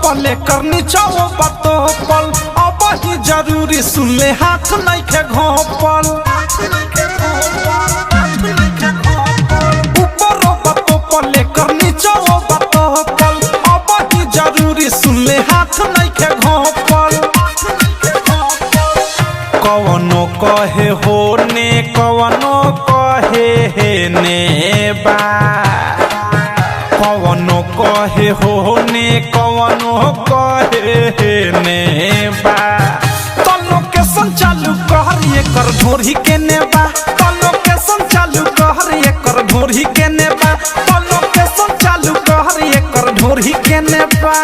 पले करनी चाहो बातो पल अब ही जरूरी सुन ले हाथ नहीं के घोपल ऊपर बातो पले करनी चाहो बातो पल अब ही जरूरी सुन ले हाथ नहीं के घोपल कवनो कहे होने कवनो कहे हे ने बा कवनो कहे होने कवनो कहे ने बा तो लोकेशन चालू कर ये कर ढोरी के नेबा तो लोकेशन चालू कर ये कर ढोरी के नेबा तो लोकेशन चालू कर ये कर ढोरी के नेबा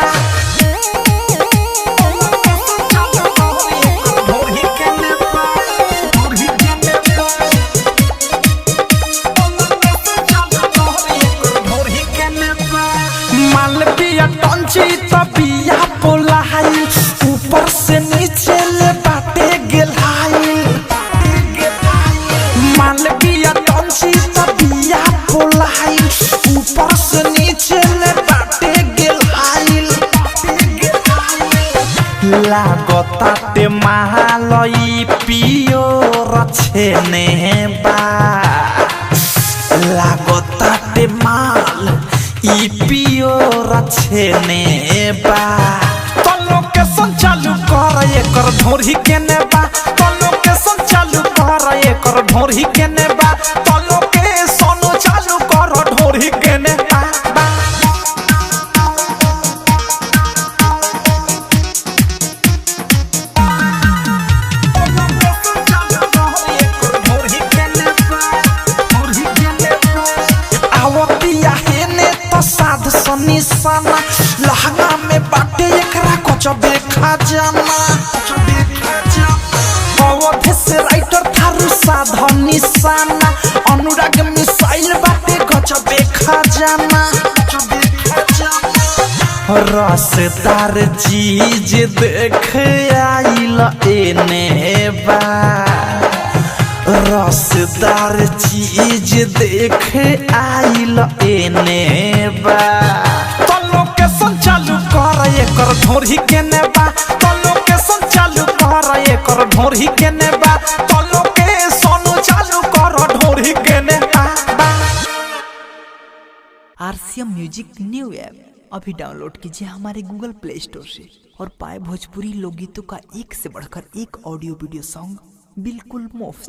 मालविया टंची तबिया पोलाई ऊपर से नीचे ले बाटे गेलाई मालविया टंची तबिया पोलाई ऊपर से नीचे ले बाटे गेलाई लागताते महालई पियो रछेने बा लागताते माल ई पियो रछेने बा तो लोकेशन चालू कर एकर ढोरी के नेबा तो लोकेशन चालू कर एकर ढोरी के नेबा तो लोकेशन चालू कर ढोरी के नेबा आवतिया साध सनिसाना लहंगा में बाटे एकरा कचबे खजाना अवधि से राइटर थारू साध निशाना अनुराग मिसाइल बाटे कचबे खजाना रसदार चीज देख आइल एने बा रसदार चीज देख आइल एने बा तो लोकेशन चालू कर एकर ढोरी के नेबा तो लोकेशन चालू कर एकर ढोरी के नेबा तो लोकेशन चालू कर ढोरी के नेबा। आरसीएम म्यूजिक न्यू ऐप अभी डाउनलोड कीजिए हमारे गूगल प्ले स्टोर से और पाए भोजपुरी लोकगीतों का एक से बढ़कर एक ऑडियो वीडियो सॉन्ग बिल्कुल मुफ्त।